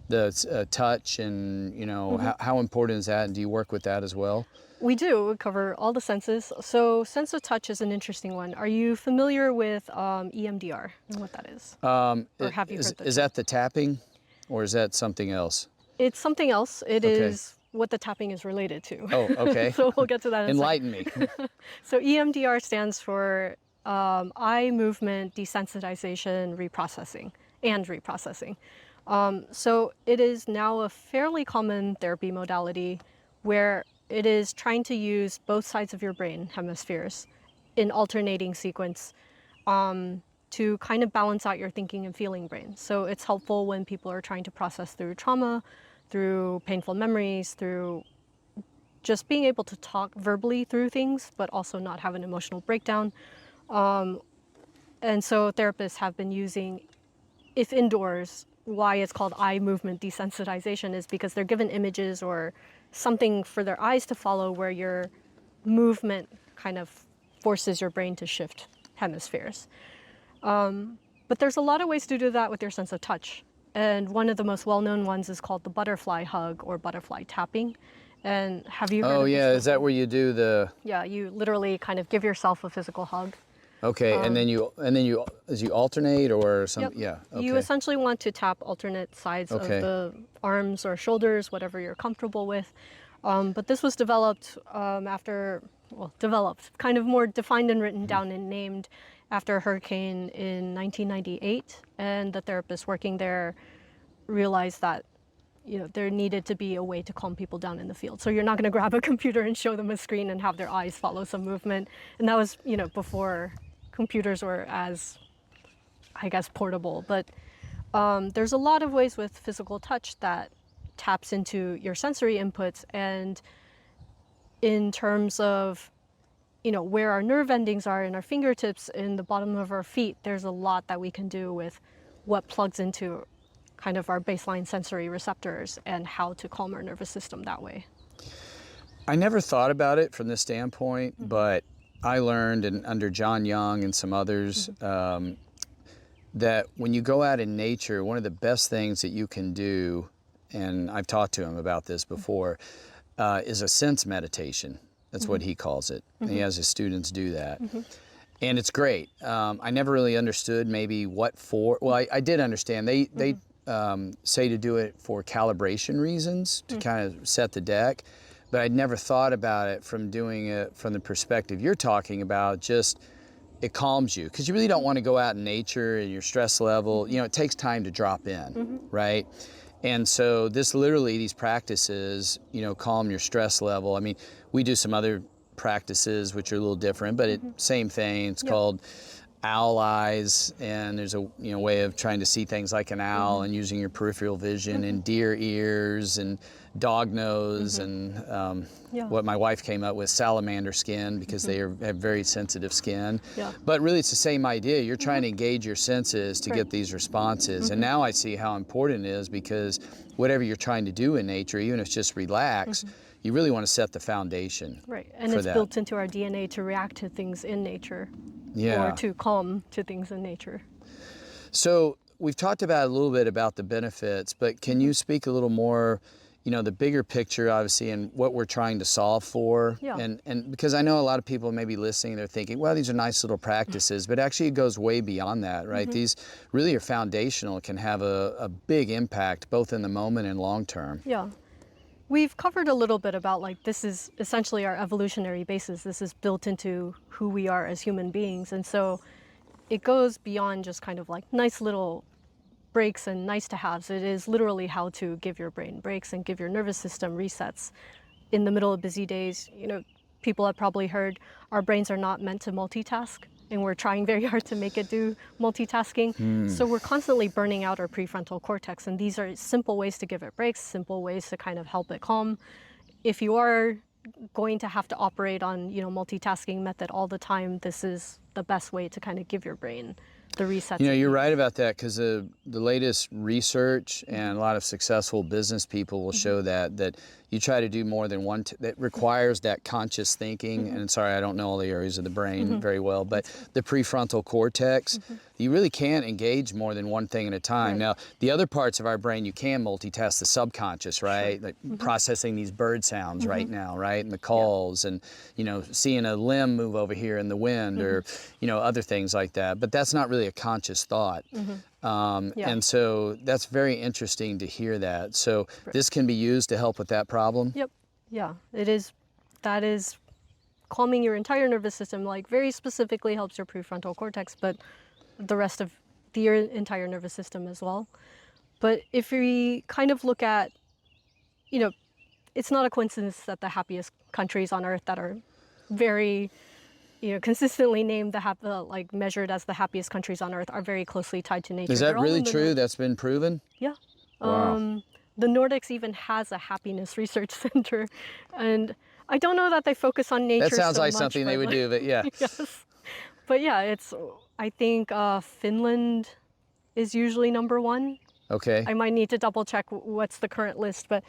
The touch and, you know, how important is that? And do you work with that as well? we do cover all the senses. So sense of touch is an interesting one. Are you familiar with EMDR and what that is? Or have you heard the Is term? that the tapping or is that something else? It's something else. It Okay. is what the tapping is related to. Oh, okay. So we'll get to that in a second. Enlighten me. So EMDR stands for eye movement desensitization reprocessing and reprocessing. So it is now a fairly common therapy modality where it is trying to use both sides of your brain hemispheres in alternating sequence to kind of balance out your thinking and feeling brain. So it's helpful when people are trying to process through trauma, through painful memories, through just being able to talk verbally through things, but also not have an emotional breakdown. And so therapists have been using, if indoors, why it's called eye movement desensitization is because they're given images or something for their eyes to follow where your movement kind of forces your brain to shift hemispheres. But there's a lot of ways to do that with your sense of touch. And one of the most well-known ones is called the butterfly hug or butterfly tapping. And have you heard Oh of yeah, this is that where you do the? Yeah, you literally kind of give yourself a physical hug. Okay, and then you as you alternate or some? Yep. Yeah. Okay. You essentially want to tap alternate sides Okay. of the arms or shoulders, whatever you're comfortable with. But this was developed developed, kind of more defined and written down and named after a hurricane in 1998. And the therapists working there realized that there needed to be a way to calm people down in the field. So you're not going to grab a computer and show them a screen and have their eyes follow some movement. And that was, before computers were as, I guess, portable. But there's a lot of ways with physical touch that taps into your sensory inputs. And in terms of, where our nerve endings are in our fingertips, in the bottom of our feet, there's a lot that we can do with what plugs into kind of our baseline sensory receptors and how to calm our nervous system that way. I never thought about it from this standpoint, but I learned under John Young and some others that when you go out in nature, one of the best things that you can do, and I've talked to him about this before, is a sense meditation. That's what he calls it. And he has his students do that. And it's great. I never really understood maybe what for. Well, I did understand. They say to do it for calibration reasons, to kind of set the deck. But I'd never thought about it from doing it from the perspective you're talking about, just it calms you. Because you really don't want to go out in nature and your stress level, it takes time to drop in, right? And so these practices, calm your stress level. I mean, we do some other practices, which are a little different, but same thing. It's called owl eyes, and there's a way of trying to see things like an owl and using your peripheral vision, and deer ears and dog nose, and what my wife came up with, salamander skin, because they have very sensitive skin. But really it's the same idea. You're trying to engage your senses to get these responses. And now I see how important it is, because whatever you're trying to do in nature, even if it's just relax, you really want to set the foundation. Right, and it's built into our DNA to react to things in nature. Or to calm to things in nature. So we've talked about a little bit about the benefits, but can you speak a little more, the bigger picture, obviously, and what we're trying to solve for? And because I know a lot of people may be listening, they're thinking, well, these are nice little practices, but actually it goes way beyond that, right? These really are foundational, can have a big impact, both in the moment and long term. Yeah. We've covered a little bit about, like, this is essentially our evolutionary basis. This is built into who we are as human beings. And so it goes beyond just kind of like nice little breaks and nice to haves. It is literally how to give your brain breaks and give your nervous system resets. In the middle of busy days, people have probably heard our brains are not meant to multitask, and we're trying very hard to make it do multitasking. So we're constantly burning out our prefrontal cortex, and these are simple ways to give it breaks, simple ways to kind of help it calm. If you are going to have to operate on, multitasking method all the time, this is the best way to kind of give your brain the resets. You're right about that, because the latest research and a lot of successful business people will show that you try to do more than one, that requires that conscious thinking. And sorry, I don't know all the areas of the brain very well, but the prefrontal cortex, you really can't engage more than one thing at a time. Now, the other parts of our brain, you can multitask, the subconscious, right? Like processing these bird sounds right now, right? And the calls, and, seeing a limb move over here in the wind, or, other things like that. But that's not really a conscious thought. And so that's very interesting to hear that. So this can be used to help with that problem? Yep. Yeah, it is. That is calming your entire nervous system, like very specifically helps your prefrontal cortex, but the rest of the entire nervous system as well. But if we kind of look at, it's not a coincidence that the happiest countries on earth that are very, consistently named like measured as the happiest countries on earth are very closely tied to nature. Is that really true? That's been proven? Yeah. Wow. The Nordics even has a happiness research center, and I don't know that they focus on nature. That sounds so like much, something they would do, but yeah. Yes. But yeah, I think Finland is usually number one. Okay. I might need to double check what's the current list, but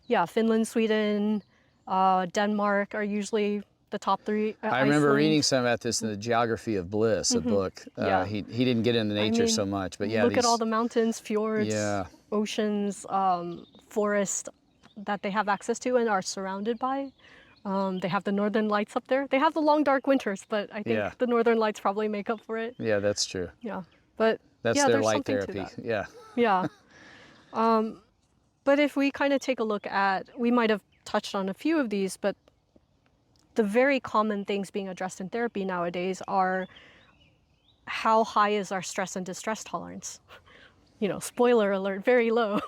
yeah, Finland, Sweden, Denmark are usually the top three. I remember reading some about this in the Geography of Bliss, a book. He didn't get into nature so much, but yeah. Look at all the mountains, fjords, Yeah. oceans, forests that they have access to and are surrounded by. They have the northern lights up there. They have the long dark winters, but I think the northern lights probably make up for it. Yeah, that's true. Yeah, but that's their light therapy. Yeah. Yeah. But if we kind of take a look at, we might have touched on a few of these, but the very common things being addressed in therapy nowadays are how high is our stress and distress tolerance? Spoiler alert, very low.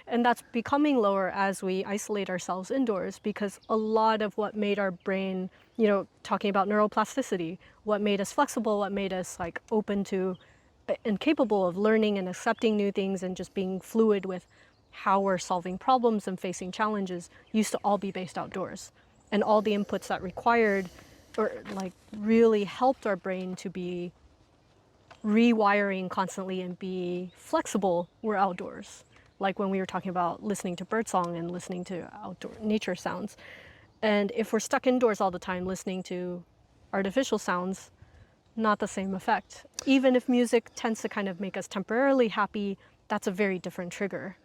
And that's becoming lower as we isolate ourselves indoors, because a lot of what made our brain, talking about neuroplasticity, what made us flexible, what made us like open to and capable of learning and accepting new things and just being fluid with how we're solving problems and facing challenges used to all be based outdoors. And all the inputs that required or like really helped our brain to be rewiring constantly and be flexible were outdoors. Like when we were talking about listening to birdsong and listening to outdoor nature sounds. And if we're stuck indoors all the time listening to artificial sounds, not the same effect. Even if music tends to kind of make us temporarily happy, that's a very different trigger.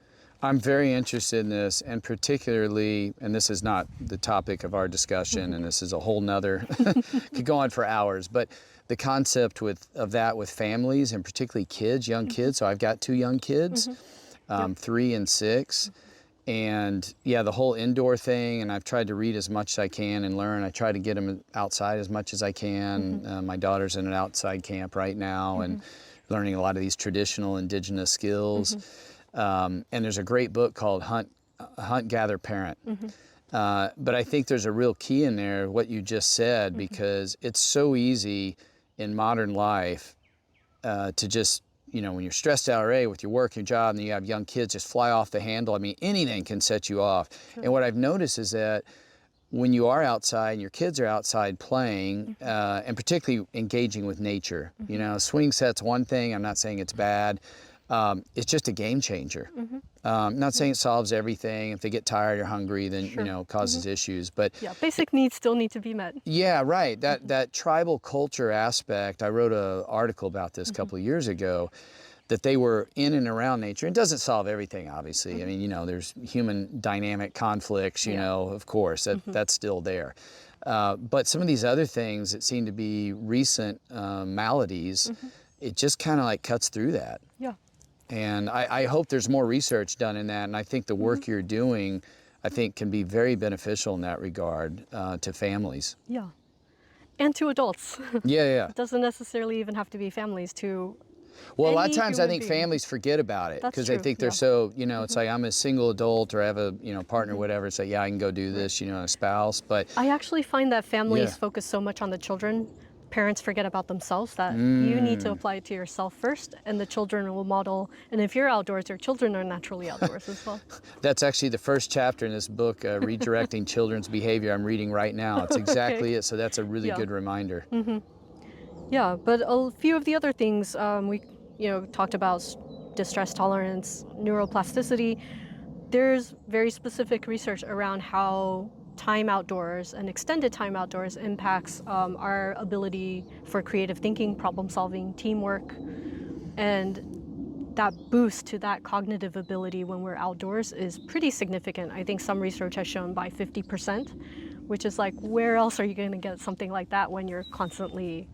I'm very interested in this, and particularly, and this is not the topic of our discussion, and this is a whole nother, could go on for hours, but the concept of that with families, and particularly kids, young kids. So I've got 2 young kids, 3 and 6. And yeah, the whole indoor thing, and I've tried to read as much as I can and learn. I try to get them outside as much as I can. My daughter's in an outside camp right now and learning a lot of these traditional indigenous skills. And there's a great book called Hunt, Gather, Parent. But I think there's a real key in there, what you just said, because it's so easy in modern life to just, when you're stressed out already with your work, your job, and you have young kids, just fly off the handle. I mean, anything can set you off. And what I've noticed is that when you are outside and your kids are outside playing, and particularly engaging with nature, swing set's one thing. I'm not saying it's bad. It's just a game changer. I'm not saying it solves everything. If they get tired or hungry, then, causes issues. But Yeah, basic needs still need to be met. yeah, right. That tribal culture aspect, I wrote an article about this a couple of years ago, that they were in and around nature. It doesn't solve everything, obviously. I mean, there's human dynamic conflicts, of course, that's still there. But some of these other things that seem to be recent maladies, it just kind of like cuts through that. Yeah. And I hope there's more research done in that. And I think the work you're doing, I think, can be very beneficial in that regard to families. Yeah. And to adults. Yeah. It doesn't necessarily even have to be families, to Well, a lot of any times I human think being. families forget about it That's because they true, think they're yeah. so, it's like I'm a single adult or I have a, partner, whatever. Say, yeah, I can go do this, a spouse. But I actually find that families Yeah. focus so much on the children, parents forget about themselves, that you need to apply it to yourself first, and the children will model. And if you're outdoors, your children are naturally outdoors as well. that's actually the first chapter in this book, Redirecting Children's Behavior, I'm reading right now. It's exactly it. So that's a really Yeah. good reminder. Yeah, but a few of the other things we, talked about distress tolerance, neuroplasticity. There's very specific research around how time outdoors and extended time outdoors impacts our ability for creative thinking, problem solving, teamwork, and that boost to that cognitive ability when we're outdoors is pretty significant. I think some research has shown by 50%, which is like, where else are you going to get something like that when you're constantly,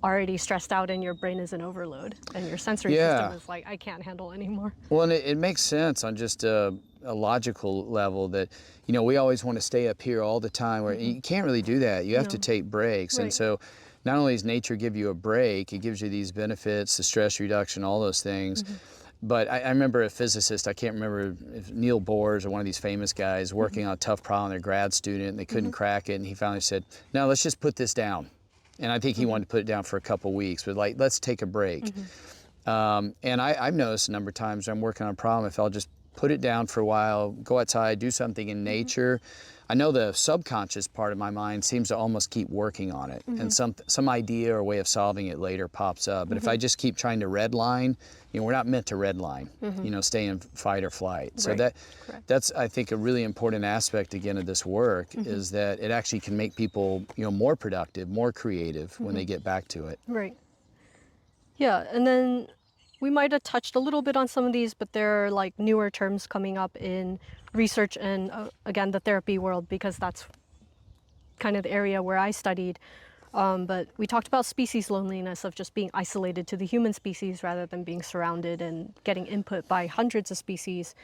already stressed out and your brain is in overload and your sensory system is like, I can't handle anymore. Well, and it makes sense on just a logical level that, we always want to stay up here all the time, where you can't really do that. You have to take breaks. Right. And so not only does nature give you a break, it gives you these benefits, the stress reduction, all those things. But I remember a physicist, I can't remember if Neil Bohr's or one of these famous guys, working on a tough problem, their grad student, and they couldn't crack it. And he finally said, no, let's just put this down. And I think he wanted to put it down for a couple weeks, but like, let's take a break. And I've noticed a number of times when I'm working on a problem, if I'll just put it down for a while, go outside, do something in nature, I know the subconscious part of my mind seems to almost keep working on it. And some idea or way of solving it later pops up. But if I just keep trying to redline, we're not meant to redline, stay in fight or flight. So that's, I think, a really important aspect, again, of this work is that it actually can make people, more productive, more creative when they get back to it. Right. Yeah, and then we might have touched a little bit on some of these, but there are like newer terms coming up in research and again, the therapy world, because that's kind of the area where I studied. But we talked about species loneliness, of just being isolated to the human species rather than being surrounded and getting input by hundreds of species.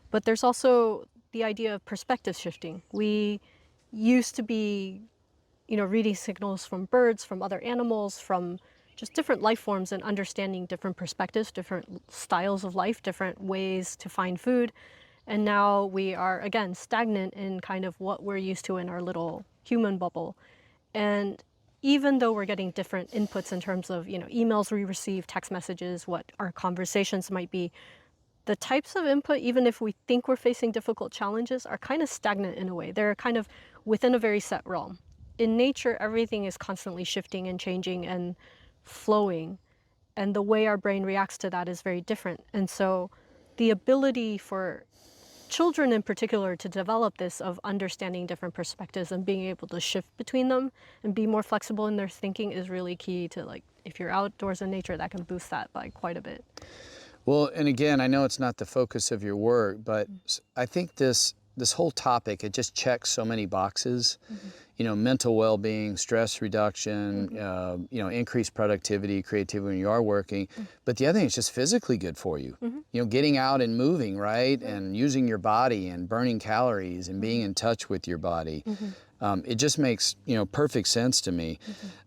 But there's also the idea of perspective shifting. We used to be, reading signals from birds, from other animals, from just different life forms, and understanding different perspectives, different styles of life, different ways to find food. And now we are, again, stagnant in kind of what we're used to in our little human bubble. And even though we're getting different inputs in terms of, emails we receive, text messages, what our conversations might be, the types of input, even if we think we're facing difficult challenges, are kind of stagnant in a way. They're kind of within a very set realm. In nature, everything is constantly shifting and changing and flowing, and the way our brain reacts to that is very different. And so the ability for children in particular to develop this, of understanding different perspectives and being able to shift between them and be more flexible in their thinking, is really key to, like, if you're outdoors in nature, that can boost that by quite a bit. Well, and again, I know it's not the focus of your work, but I think this whole topic, it just checks so many boxes. Mental well-being, stress reduction, increased productivity, creativity when you are working. But the other thing is just physically good for you. Getting out and moving, right? And using your body and burning calories and being in touch with your body. It just makes, perfect sense to me.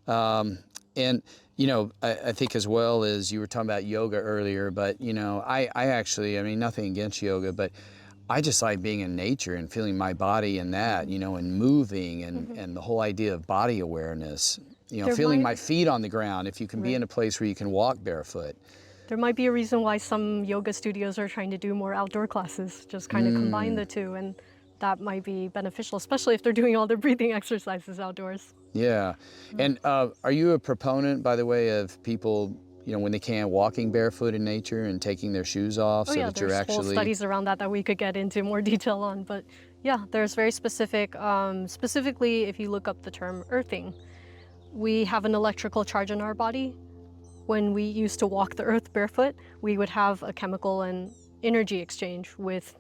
And I think as well as you were talking about yoga earlier, but I actually, nothing against yoga, but I just like being in nature and feeling my body in that, you know, and moving and the whole idea of body awareness, you know, There feeling might, my feet on the ground if you can be in right. a place where you can walk barefoot. There might be a reason why some yoga studios are trying to do more outdoor classes, just kind of combine the two, and that might be beneficial, especially if they're doing all their breathing exercises outdoors. Yeah. And are you a proponent, by the way, of people, you know, when they can, walking barefoot in nature and taking their shoes off Oh so yeah, that you're there's whole actually... studies around that we could get into more detail on, but yeah, there's very specific, specifically if you look up the term earthing, we have an electrical charge in our body. When we used to walk the earth barefoot, we would have a chemical and energy exchange with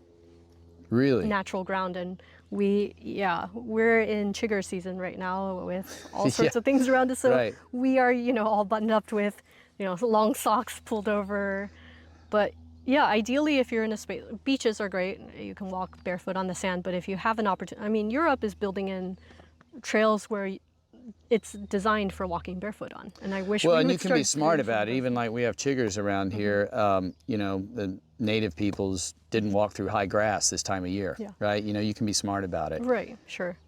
Really? natural ground, and we're in chigger season right now with all Yeah, sorts of things around us, so right. we are, all buttoned up with, long socks pulled over. But yeah, ideally if you're in a space, beaches are great, you can walk barefoot on the sand, but if you have an opportunity, I mean, Europe is building in trails where it's designed for walking barefoot on, and I wish Well, we and would you can be start smart doing some about of it. those Even things. like we have chiggers around here, you know, the native peoples didn't walk through high grass this time of year, Yeah. right? You know, you can be smart about it. Right, sure.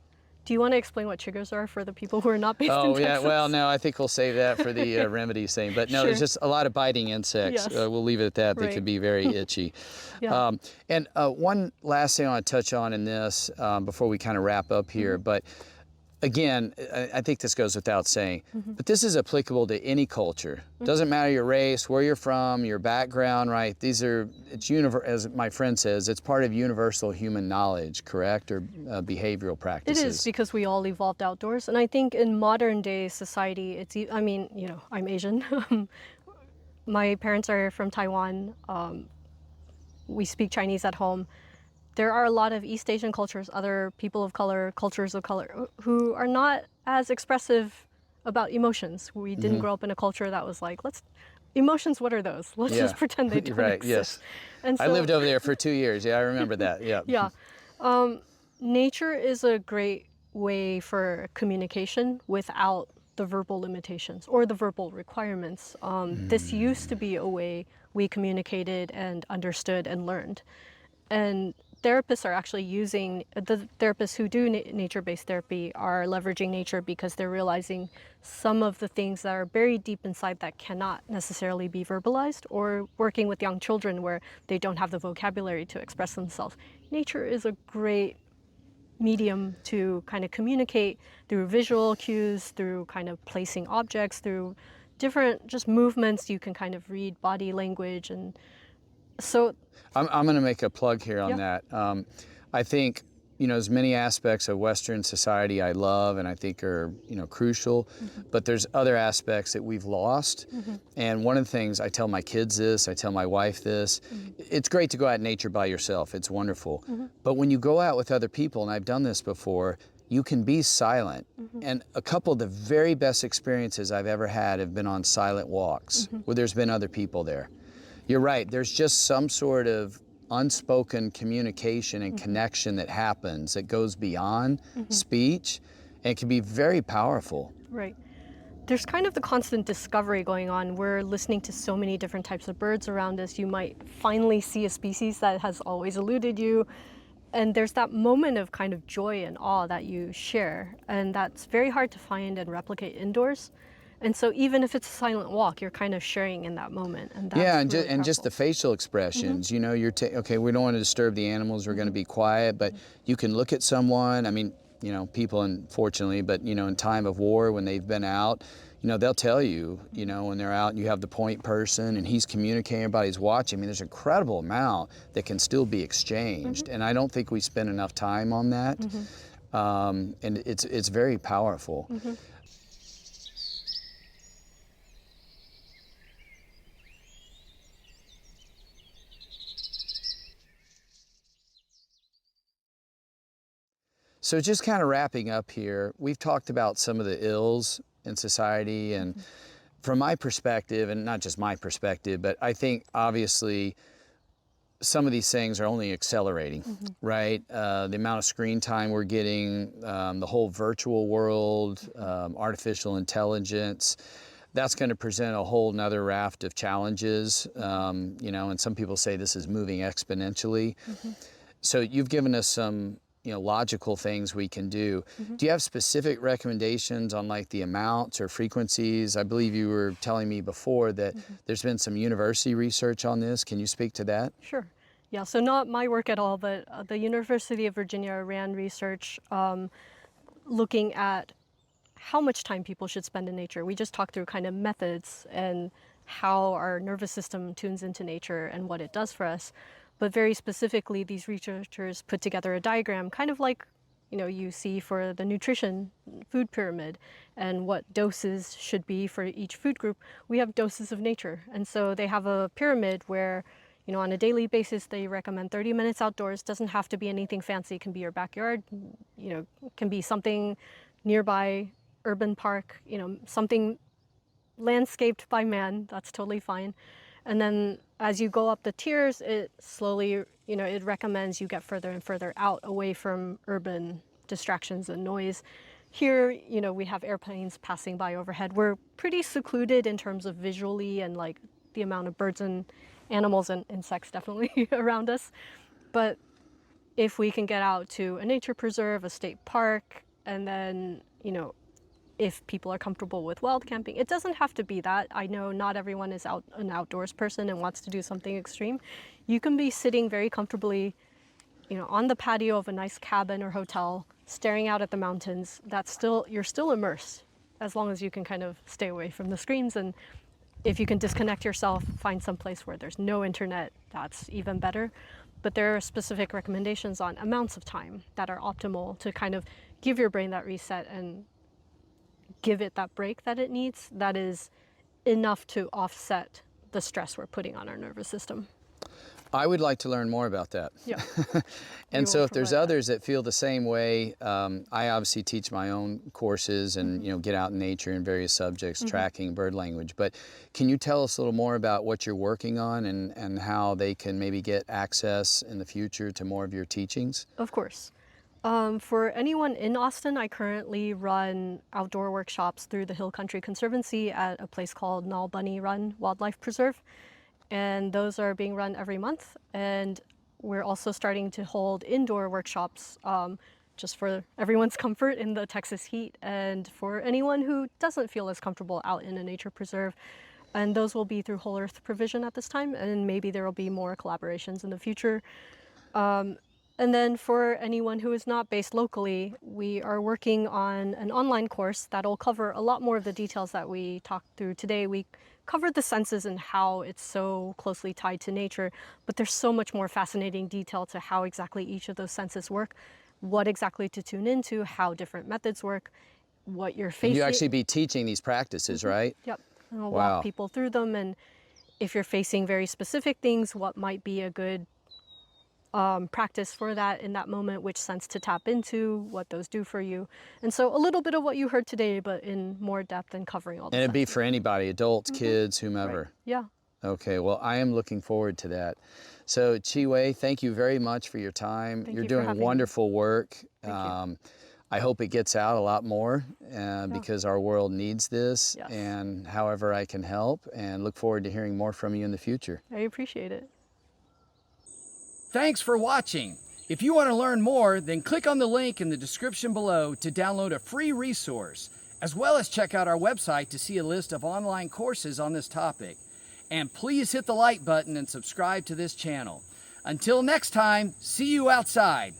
Do you want to explain what chiggers are for the people who are not based in Oh, yeah, Texas? well, no, I think we'll save that for the remedies thing. But no, there's Sure. just a lot of biting insects. Yes. We'll leave it at that. They Right. can be very itchy. Yeah. And one last thing I want to touch on in this before we kind of wrap up here, but again, I think this goes without saying, but this is applicable to any culture. Doesn't matter your race, where you're from, your background, right? As my friend says, it's part of universal human knowledge, correct? Or behavioral It practices. is, because we all evolved outdoors, and I think in modern day society, I mean, I'm Asian. My parents are from Taiwan. We speak Chinese at home. There are a lot of East Asian cultures, other people of color, cultures of color, who are not as expressive about emotions. We didn't grow up in a culture that was like, emotions, what are those? Let's Yeah. just pretend they don't Right, exist. yes. And I so, lived over there for 2 years. Yeah, I remember that. Yeah. yeah, nature is a great way for communication without the verbal limitations or the verbal requirements. This used to be a way we communicated and understood and learned. And therapists are actually the therapists who do nature-based therapy are leveraging nature because they're realizing some of the things that are buried deep inside that cannot necessarily be verbalized, or working with young children where they don't have the vocabulary to express themselves. Nature is a great medium to kind of communicate through visual cues, through kind of placing objects, through different just movements. You can kind of read body language, and so I'm going to make a plug here on Yeah. that. I think, you know, there's many aspects of Western society I love and I think are, you know, crucial, but there's other aspects that we've lost. And one of the things I tell my kids this, I tell my wife this, it's great to go out in nature by yourself. It's wonderful. But when you go out with other people, and I've done this before, you can be silent. And a couple of the very best experiences I've ever had have been on silent walks where there's been other people there. You're right, there's just some sort of unspoken communication and connection that happens that goes beyond speech, and it can be very powerful. Right. There's kind of the constant discovery going on. We're listening to so many different types of birds around us. You might finally see a species that has always eluded you. And there's that moment of kind of joy and awe that you share. And that's very hard to find and replicate indoors. And so even if it's a silent walk, you're kind of sharing in that moment. And that's Yeah, and, really and just the powerful. facial expressions, you know, okay, we don't want to disturb the animals, we're going to be quiet, but you can look at someone, I mean, you know, people, unfortunately, but, you know, in time of war, when they've been out, you know, they'll tell you, you know, when they're out and you have the point person and he's communicating, everybody's watching. I mean, there's an incredible amount that can still be exchanged. And I don't think we spend enough time on that. And it's very powerful. So just kind of wrapping up here, we've talked about some of the ills in society, and from my perspective, and not just my perspective, but I think obviously some of these things are only accelerating, right? The amount of screen time we're getting, the whole virtual world, artificial intelligence, that's going to present a whole nother raft of challenges, you know, and some people say this is moving exponentially. So you've given us some, logical things we can do. Do you have specific recommendations on like the amounts or frequencies? I believe you were telling me before that there's been some university research on this. Can you speak to that? Sure. Yeah, so not my work at all, but the University of Virginia ran research looking at how much time people should spend in nature. We just talked through kind of methods and how our nervous system tunes into nature and what it does for us. But very specifically, these researchers put together a diagram, kind of like you see for the nutrition food pyramid and what doses should be for each food group. We have doses of nature. And so they have a pyramid where on a daily basis, they recommend 30 minutes outdoors. Doesn't have to be anything fancy. It can be your backyard, can be something nearby, urban park, something landscaped by man. That's totally fine. And then as you go up the tiers, it slowly, it recommends you get further and further out away from urban distractions and noise. Here, we have airplanes passing by overhead. We're pretty secluded in terms of visually and like the amount of birds and animals and insects definitely around us. But if we can get out to a nature preserve, a state park, and then, if people are comfortable with wild camping, it doesn't have to be that. I know not everyone is an outdoors person and wants to do something extreme. You can be sitting very comfortably, on the patio of a nice cabin or hotel, staring out at the mountains. You're still immersed, as long as you can kind of stay away from the screens. And if you can disconnect yourself, find some place where there's no internet, that's even better. But there are specific recommendations on amounts of time that are optimal to kind of give your brain that reset and give it that break that it needs, that is enough to offset the stress we're putting on our nervous system. I would like to learn more about that. Yeah. And so if there's provide that. others that feel the same way, I obviously teach my own courses and, get out in nature in various subjects, tracking bird language. But can you tell us a little more about what you're working on and how they can maybe get access in the future to more of your teachings? Of course. For anyone in Austin, I currently run outdoor workshops through the Hill Country Conservancy at a place called Knoll Bunny Run Wildlife Preserve. And those are being run every month. And we're also starting to hold indoor workshops just for everyone's comfort in the Texas heat and for anyone who doesn't feel as comfortable out in a nature preserve. And those will be through Whole Earth Provision at this time, and maybe there will be more collaborations in the future. And then for anyone who is not based locally, we are working on an online course that'll cover a lot more of the details that we talked through today. We covered the senses and how it's so closely tied to nature, but there's so much more fascinating detail to how exactly each of those senses work, what exactly to tune into, how different methods work, what you're facing. You actually be teaching these practices, right? Yep. And I'll Wow. walk people through them, and if you're facing very specific things, what might be a good practice for that in that moment, which sense to tap into, what those do for you. And so a little bit of what you heard today, but in more depth and covering all the And it'd be senses. for anybody, adults, kids, whomever. Right. Yeah. Okay, well, I am looking forward to that. So, Chi-Wei, thank you very much for your time. Thank You're you for doing having me. wonderful work. Thank you. I hope it gets out a lot more because our world needs this, Yes. and however I can help, and look forward to hearing more from you in the future. I appreciate it. Thanks for watching. If you want to learn more, then click on the link in the description below to download a free resource, as well as check out our website to see a list of online courses on this topic. And please hit the like button and subscribe to this channel. Until next time, see you outside.